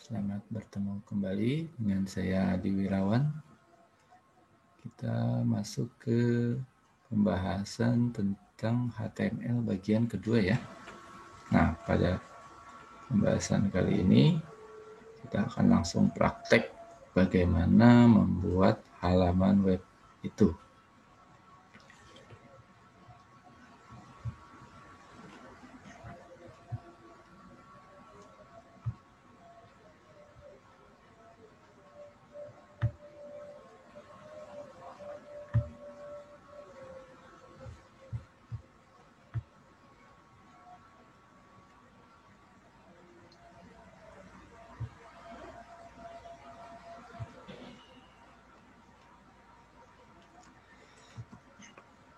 Selamat bertemu kembali dengan saya Adi Wirawan. Kita masuk ke pembahasan tentang HTML bagian kedua ya. Nah, pada pembahasan kali ini kita akan langsung praktek bagaimana membuat halaman web itu.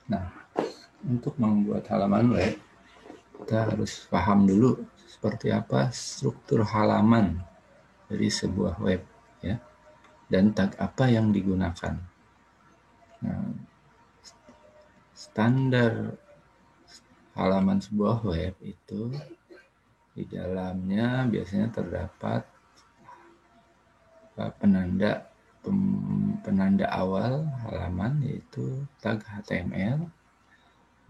Nah, untuk membuat halaman web, kita harus paham dulu seperti apa struktur halaman dari sebuah web ya, dan tag apa yang digunakan. Nah, standar halaman sebuah web itu di dalamnya biasanya terdapat penanda awal halaman yaitu tag HTML.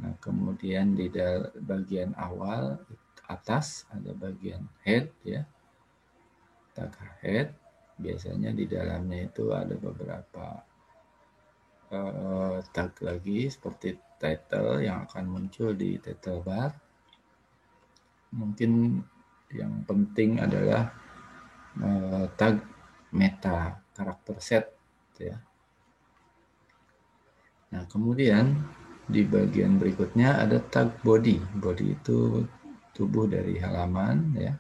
Nah, kemudian di bagian awal atas ada bagian head ya, tag head. Biasanya di dalamnya itu ada beberapa tag lagi seperti title yang akan muncul di title bar. Mungkin yang penting adalah tag meta karakter set ya. Nah, kemudian di bagian berikutnya ada tag body. Body itu tubuh dari halaman ya,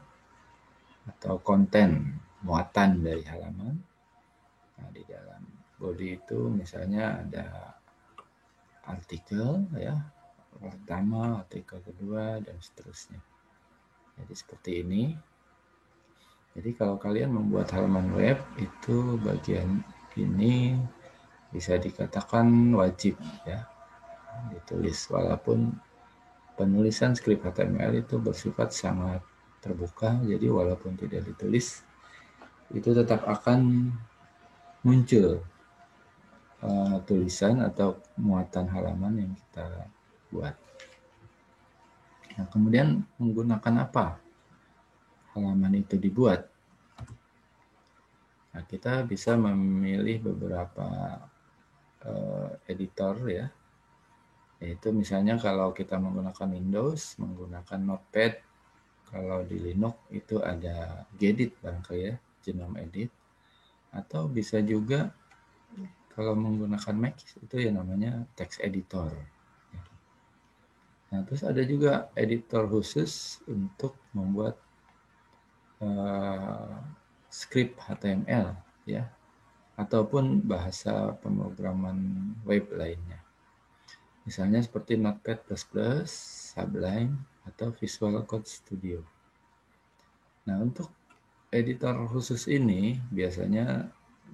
atau konten muatan dari halaman. Nah, di dalam body itu misalnya ada artikel ya, pertama, artikel kedua, dan seterusnya. Jadi seperti ini. Jadi kalau kalian membuat halaman web itu bagian ini bisa dikatakan wajib ya ditulis, walaupun penulisan skrip HTML itu bersifat sangat terbuka, jadi walaupun tidak ditulis itu tetap akan muncul tulisan atau muatan halaman yang kita buat. Nah, kemudian menggunakan apa halaman itu dibuat? Nah, kita bisa memilih beberapa editor ya, yaitu misalnya kalau kita menggunakan Windows menggunakan Notepad, kalau di Linux itu ada Gedit barangkali ya, Genome Edit, atau bisa juga kalau menggunakan Mac itu ya namanya text editor. Nah, terus ada juga editor khusus untuk membuat script HTML ya, ataupun bahasa pemrograman web lainnya. Misalnya seperti Notepad++, Sublime, atau Visual Code Studio. Nah, untuk editor khusus ini biasanya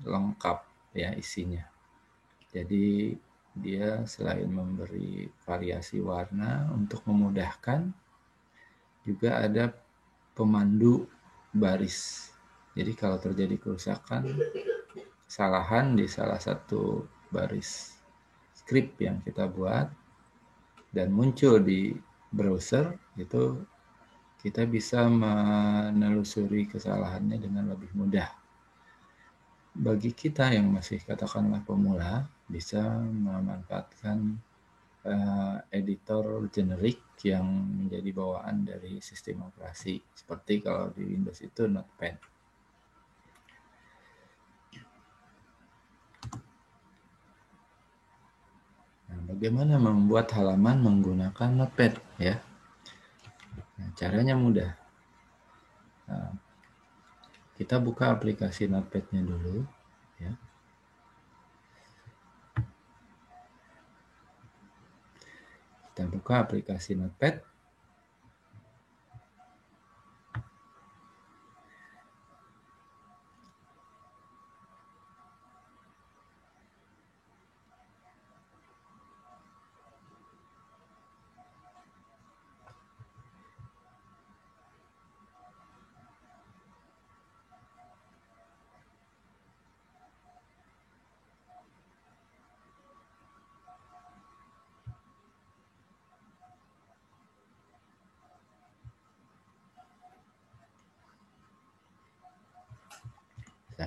lengkap ya isinya. Jadi dia selain memberi variasi warna untuk memudahkan, juga ada pemandu baris. Jadi kalau terjadi kerusakan, kesalahan di salah satu baris script yang kita buat dan muncul di browser, itu kita bisa menelusuri kesalahannya dengan lebih mudah. Bagi kita yang masih katakanlah pemula, bisa memanfaatkan editor generik yang menjadi bawaan dari sistem operasi, seperti kalau di Windows itu Notepad. Nah, bagaimana membuat halaman menggunakan Notepad ya? Nah, caranya mudah. Nah, kita buka aplikasi Notepad-nya dulu ya. Kita buka aplikasi Notepad.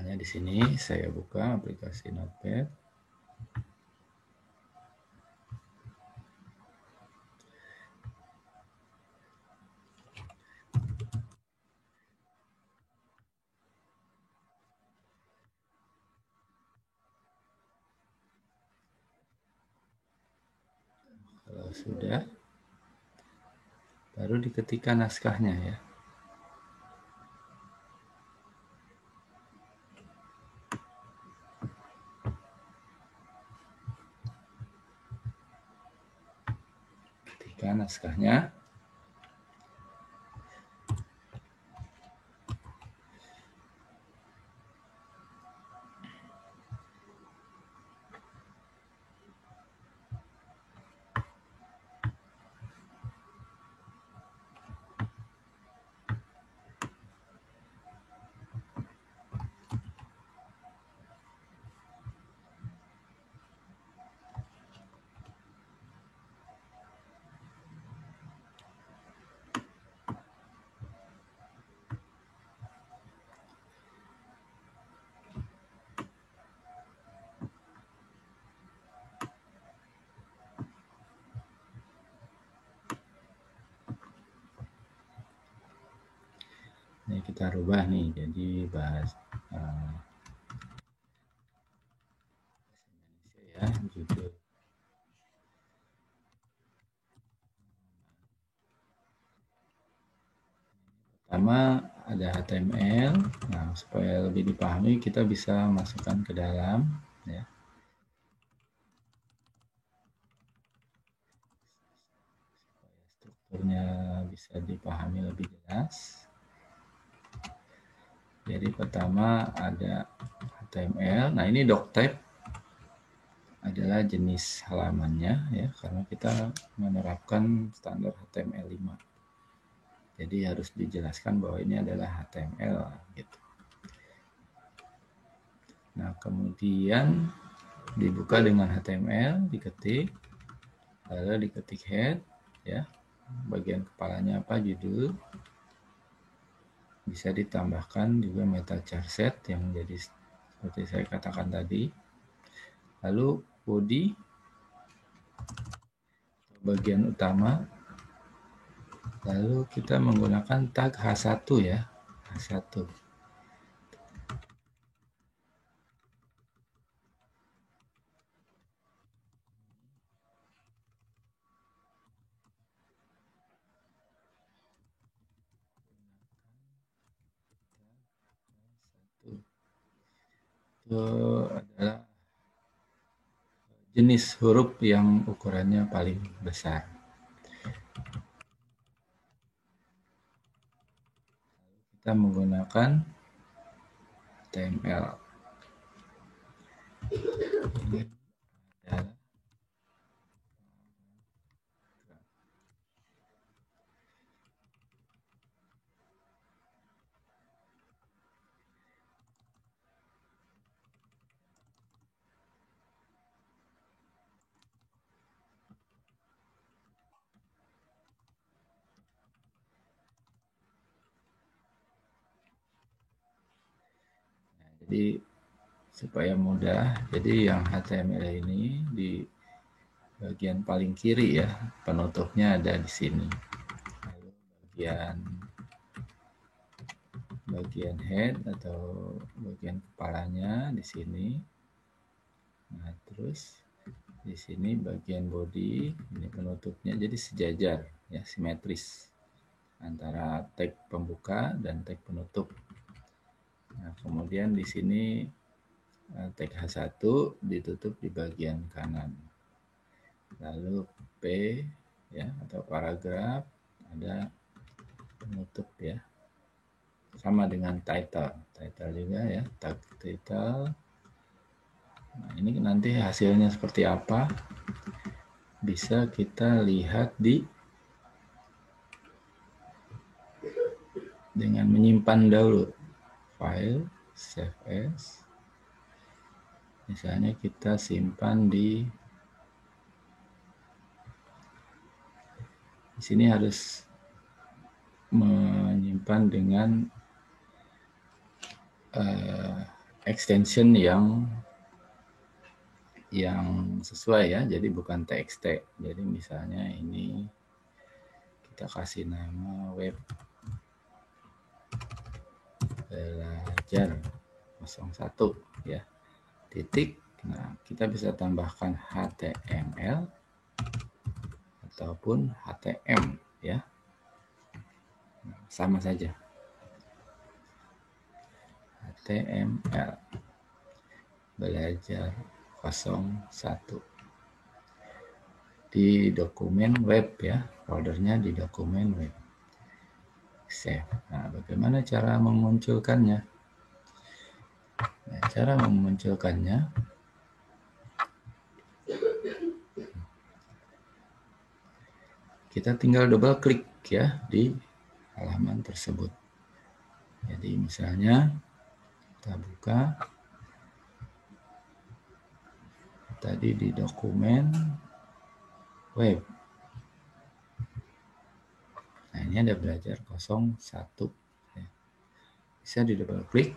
Misalnya di sini saya buka aplikasi Notepad. Kalau sudah, baru diketikkan naskahnya ya. Ketikkan naskahnya. Ini kita rubah nih jadi bahasa Indonesia ya, judul. Pertama ada HTML. Nah, supaya lebih dipahami kita bisa masukkan ke dalam ya. Supaya strukturnya bisa dipahami lebih jelas. Jadi pertama ada HTML. Nah, ini doctype adalah jenis halamannya ya, karena kita menerapkan standar HTML5. Jadi harus dijelaskan bahwa ini adalah HTML gitu. Nah, kemudian dibuka dengan HTML, diketik, lalu diketik head ya. Bagian kepalanya apa, judul. Bisa ditambahkan juga meta charset yang jadi seperti saya katakan tadi. Lalu body, bagian utama. Lalu kita menggunakan tag H1 ya. H1. Itu adalah jenis huruf yang ukurannya paling besar. Kita menggunakan HTML. Ini adalah jadi supaya mudah, jadi yang HTML ini di bagian paling kiri ya, penutupnya ada di sini. Lalu bagian head atau bagian kepalanya di sini. Nah, terus di sini bagian body, ini penutupnya, jadi sejajar ya, simetris antara tag pembuka dan tag penutup. Nah, kemudian di sini tag H1 ditutup di bagian kanan. Lalu P ya, atau paragraf, ada penutup ya. Sama dengan title juga ya, tag title. Nah, ini nanti hasilnya seperti apa bisa kita lihat dengan menyimpan dahulu file, save as. Misalnya kita simpan di sini, harus menyimpan dengan extension yang sesuai ya, jadi bukan txt. Jadi misalnya ini kita kasih nama web belajar 01 ya, titik. Nah, kita bisa tambahkan HTML ataupun HTM ya. Nah, sama saja. HTML belajar 01 di dokumen web ya, foldernya di dokumen web. Save. Nah, bagaimana cara memunculkannya? Nah, cara memunculkannya, kita tinggal double klik ya di halaman tersebut. Jadi misalnya kita buka tadi di dokumen web. Nah, ini ada belajar 01. Bisa di double klik.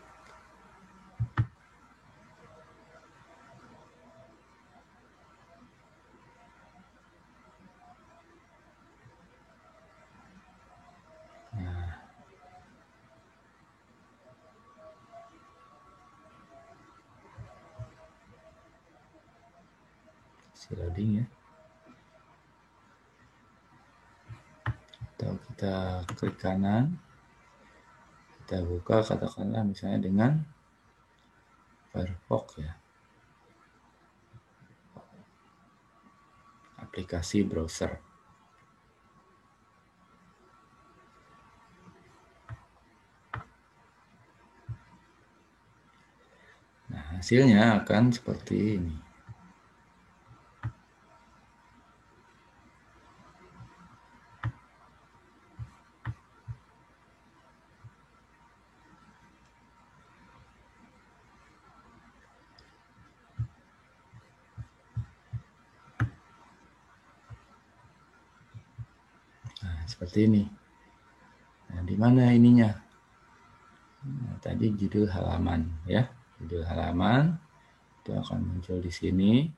Nah, loading ya. Atau kita klik kanan, kita buka katakanlah misalnya dengan Firefox ya, aplikasi browser. Nah, hasilnya akan seperti ini. Nah, seperti ini. Nah, di mana ininya? Nah, tadi judul halaman ya. Judul halaman itu akan muncul di sini.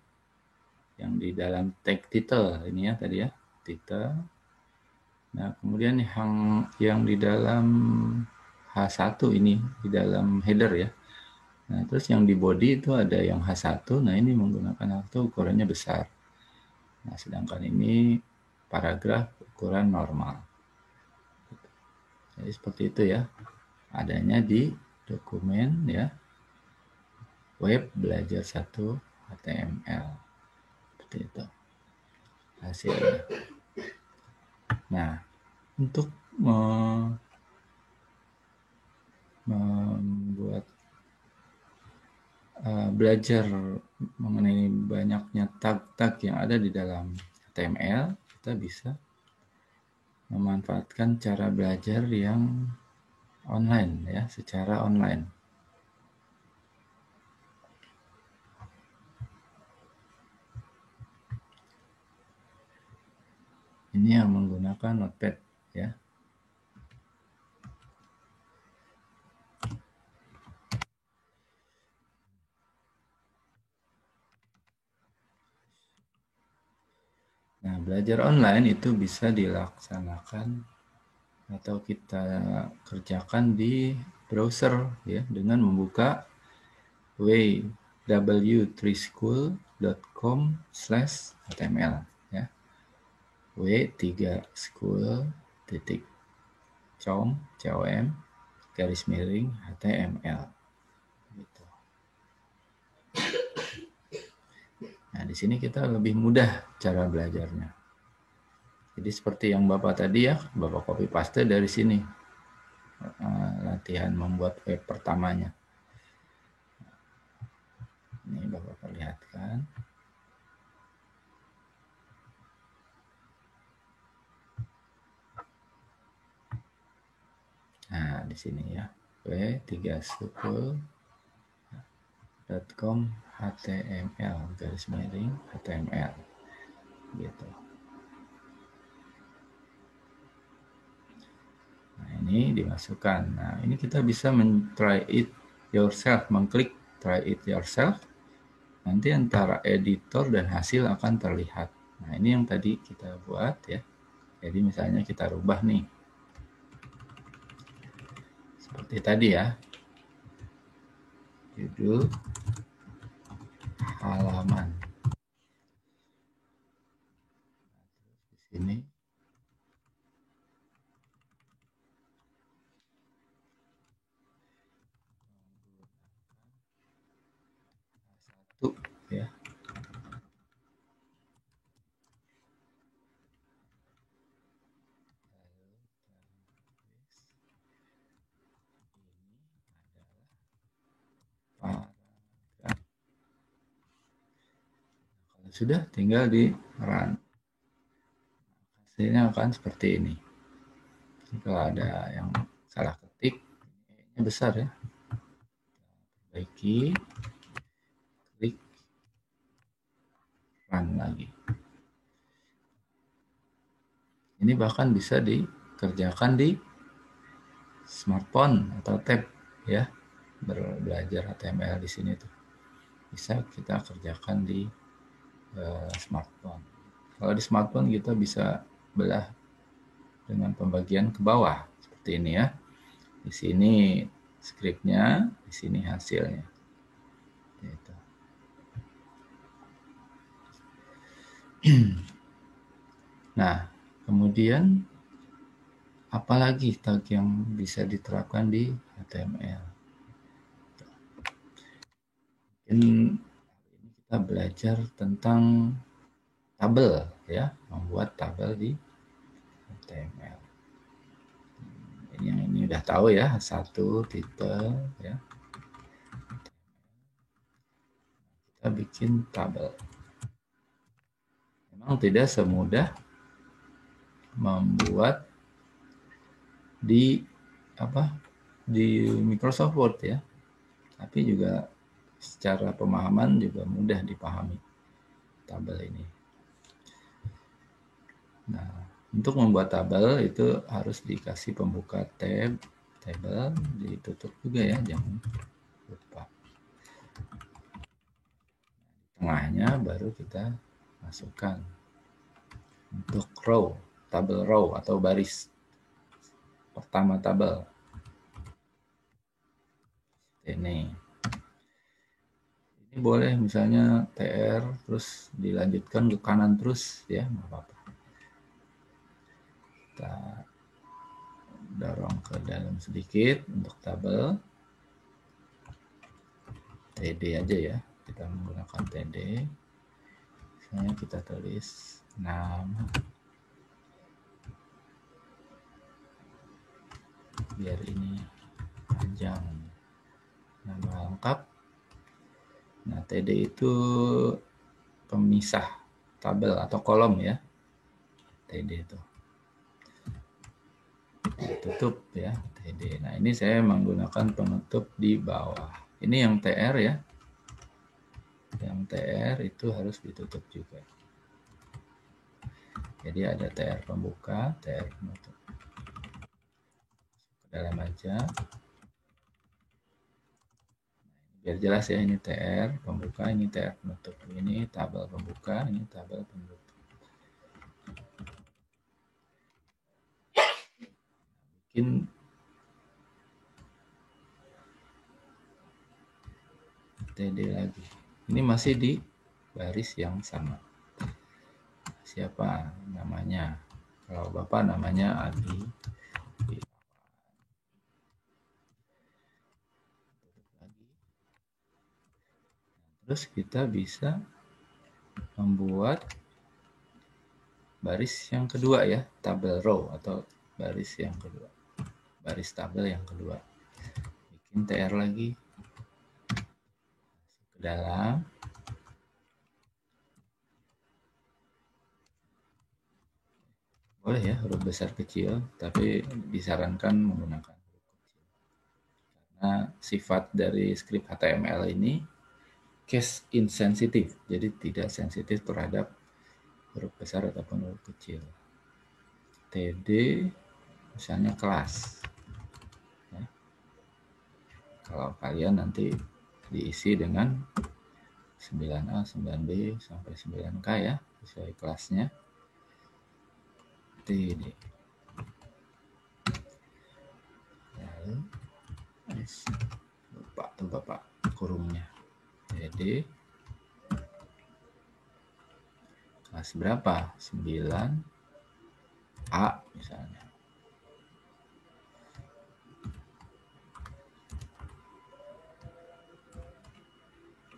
Yang di dalam tag title ini ya tadi ya, title. Nah, kemudian yang di dalam H1 ini, di dalam header ya. Nah, terus yang di body itu ada yang H1. Nah, ini menggunakan H1 ukurannya besar. Nah, sedangkan ini paragraf ukuran normal. Jadi seperti itu ya. Adanya di dokumen ya. Web belajar 1 HTML. Seperti itu hasilnya. Nah, untuk membuat belajar mengenai banyaknya tag-tag yang ada di dalam HTML, kita bisa memanfaatkan cara belajar yang online ya, secara online. Ini yang menggunakan Notepad ya. Nah, belajar online itu bisa dilaksanakan atau kita kerjakan di browser ya, dengan membuka w3school.com/html ya. w3school.com garis miring HTML gitu. Nah, di sini kita lebih mudah cara belajarnya. Jadi seperti yang Bapak tadi ya, Bapak copy paste dari sini. Latihan membuat web pertamanya. Ini Bapak perlihatkan. Nah, di sini ya. w3school.com HTML garis miring HTML gitu. Nah, ini dimasukkan. Nah, ini kita bisa men-try it yourself, mengklik try it yourself, nanti antara editor dan hasil akan terlihat. Nah, ini yang tadi kita buat ya. Jadi misalnya kita rubah nih. Seperti tadi ya. Judul, halaman. Di sini satu ya. Kalau sudah, tinggal di run. Hasilnya akan seperti ini. Jadi kalau ada yang salah ketik, ini besar ya. Perbaiki, klik run lagi. Ini bahkan bisa dikerjakan di smartphone atau tab ya. Belajar HTML di sini tuh bisa kita kerjakan di smartphone. Kalau di smartphone kita bisa belah dengan pembagian ke bawah seperti ini ya. Di sini skripnya, di sini hasilnya. Gitu. Nah, kemudian apalagi tag yang bisa diterapkan di HTML? Mungkin kita belajar tentang tabel ya, membuat tabel di HTML. Ini udah tahu ya, satu titel ya. Kita bikin tabel. Memang tidak semudah membuat di Microsoft Word ya, tapi juga secara pemahaman juga mudah dipahami tabel ini. Nah, untuk membuat tabel itu harus dikasih pembuka tab, table, ditutup juga ya, jangan lupa. Tengahnya baru kita masukkan untuk row, tabel row atau baris pertama tabel. Ini boleh misalnya TR terus dilanjutkan ke kanan terus ya, nggak apa-apa. Kita dorong ke dalam sedikit untuk tabel. TD aja ya, kita menggunakan TD. Misalnya kita tulis nama, biar ini panjang, nama lengkap. Nah, TD itu pemisah tabel atau kolom ya, TD itu. Tutup ya, TD. Nah, ini saya menggunakan penutup di bawah. Ini yang TR ya. Yang TR itu harus ditutup juga. Jadi ada TR pembuka, TR penutup. Ke dalam aja. Biar jelas ya, ini TR pembuka, ini TR penutup. Ini tabel pembuka, ini tabel penutup. Bikin TD lagi. Ini masih di baris yang sama. Siapa namanya? Kalau Bapak namanya Adi. Terus kita bisa membuat baris yang kedua ya, tabel row atau baris yang kedua. Baris tabel yang kedua. Bikin TR lagi. Masuk ke dalam. Boleh ya huruf besar kecil, tapi disarankan menggunakan huruf kecil. Karena sifat dari script HTML ini case insensitive, jadi tidak sensitif terhadap huruf besar ataupun huruf kecil. TD misalnya kelas. Ya. Kalau kalian nanti diisi dengan 9A, 9B sampai 9K ya, sesuai kelasnya. TD. Lalu lupa tuh Bapak kurungnya. TD kelas berapa? 9A misalnya.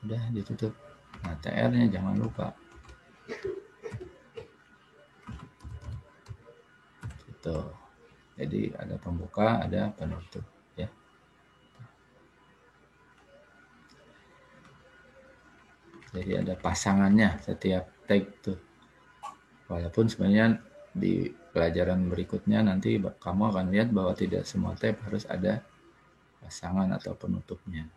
Udah ditutup. Nah, TR-nya jangan lupa. Gitu. Jadi ada pembuka, ada penutup ya. Jadi ada pasangannya setiap tag tuh. Walaupun sebenarnya di pelajaran berikutnya nanti kamu akan lihat bahwa tidak semua tab harus ada pasangan atau penutupnya.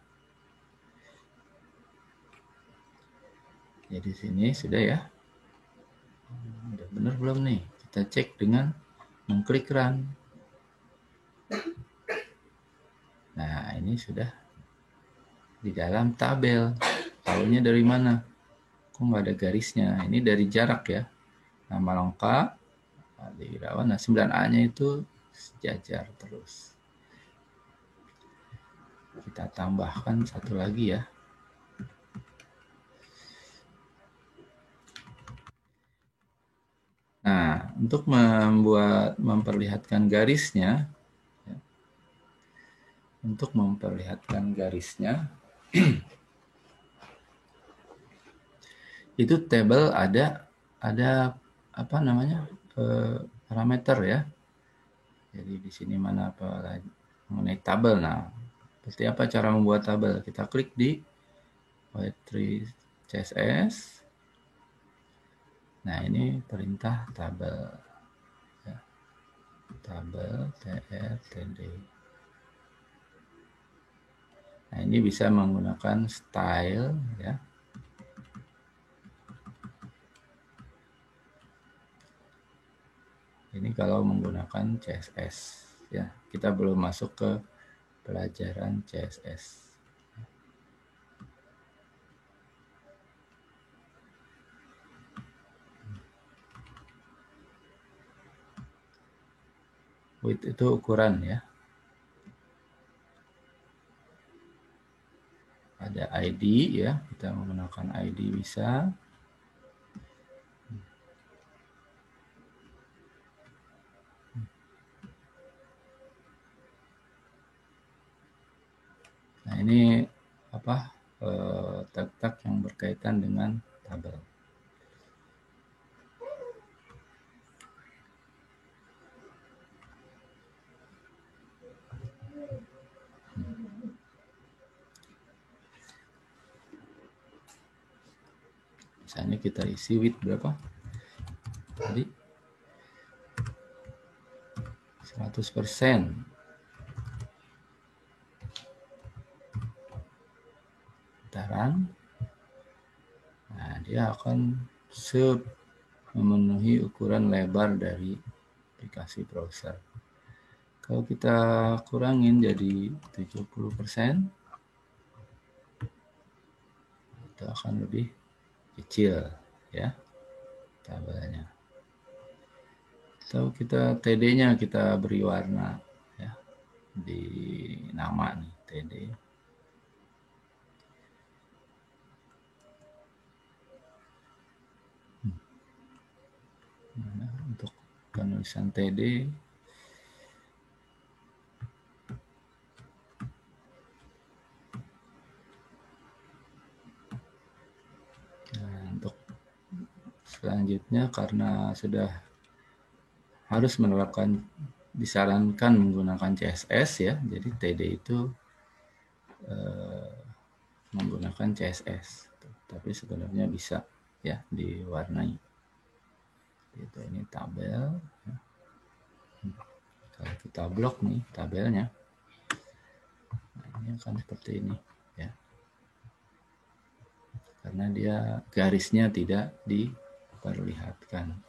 Jadi sini sudah ya. Udah benar belum nih? Kita cek dengan mengklik run. Nah, ini sudah di dalam tabel. Tahunya dari mana? Kok nggak ada garisnya? Ini dari jarak ya. Nama lengkap, Ali Irawan. Nah, 9A-nya itu sejajar terus. Kita tambahkan satu lagi ya. Nah, untuk memperlihatkan garisnya, ya, itu tabel ada apa namanya parameter ya. Jadi di sini mana apa lagi mengenai tabel. Nah, seperti apa cara membuat tabel? Kita klik di Y3 CSS. Nah, ini perintah tabel. Ya. Tabel tr td. Nah, ini bisa menggunakan style ya. Ini kalau menggunakan CSS ya. Kita belum masuk ke pelajaran CSS. Width itu ukuran ya. Ada ID ya, kita menggunakan ID bisa. Nah, ini apa tag-tag yang berkaitan dengan tabel. Misalnya kita isi width berapa? Tadi 100%. Putaran. Nah, dia akan memenuhi ukuran lebar dari aplikasi browser. Kalau kita kurangin jadi 70%, itu akan lebih kecil ya tabelnya. Atau kita TD-nya kita beri warna ya di nama nih TD. Nah, untuk penulisan TD selanjutnya karena sudah harus menerapkan disarankan menggunakan CSS ya, jadi TD itu menggunakan CSS, tapi sebenarnya bisa ya diwarnai. Itu ini tabel. Kalau kita blok nih tabelnya, nah ini akan seperti ini ya, karena dia garisnya tidak diperlihatkan.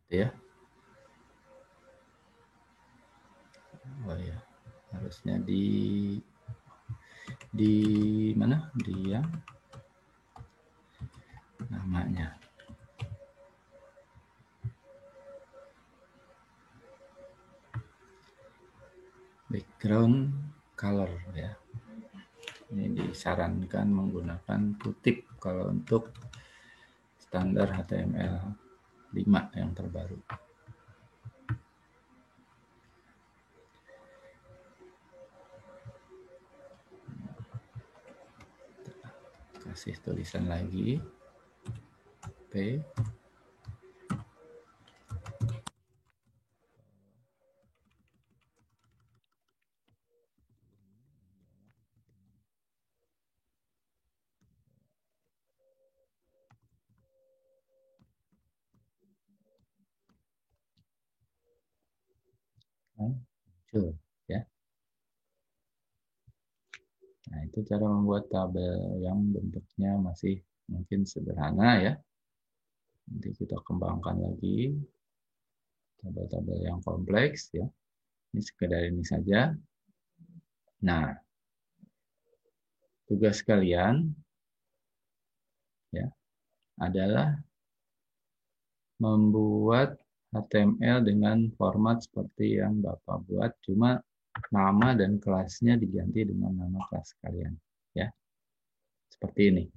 ya. Oh ya, harusnya di mana? Di yang namanya background color ya. Ini disarankan menggunakan kutip kalau untuk standar HTML5 yang terbaru. Kasih tulisan lagi P. Muncul ya. Nah, itu cara membuat tabel yang bentuknya masih mungkin sederhana ya. Nanti kita kembangkan lagi tabel-tabel yang kompleks ya. Ini sekedar ini saja. Nah, tugas kalian ya adalah membuat HTML dengan format seperti yang Bapak buat, cuma nama dan kelasnya diganti dengan nama kelas kalian ya. Seperti ini.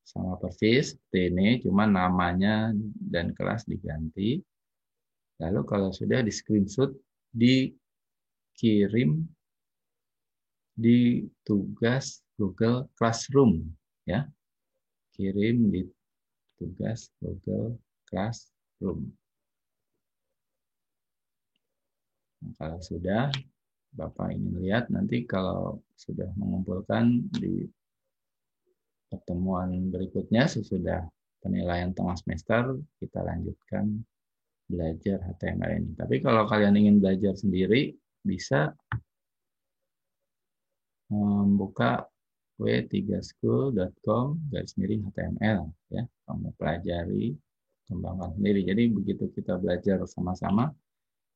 Sama persis seperti ini, cuma namanya dan kelas diganti. Lalu kalau sudah di screenshot, dikirim di tugas Google Classroom ya. Kirim di tugas Google Classroom. Nah, kalau sudah Bapak ingin lihat, nanti kalau sudah mengumpulkan di pertemuan berikutnya sesudah penilaian tengah semester, kita lanjutkan belajar HTML ini. Tapi kalau kalian ingin belajar sendiri, bisa membuka w3school.com/html ya. Kamu pelajari, kembangkan sendiri. Jadi begitu kita belajar sama-sama,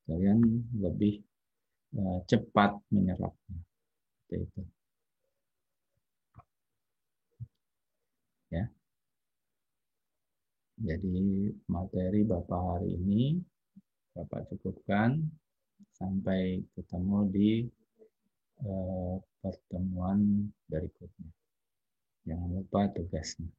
kalian lebih cepat menyerapnya. Seperti itu. Ya. Jadi materi Bapak hari ini Bapak cukupkan sampai ketemu di pertemuan berikutnya. Jangan lupa tugasnya.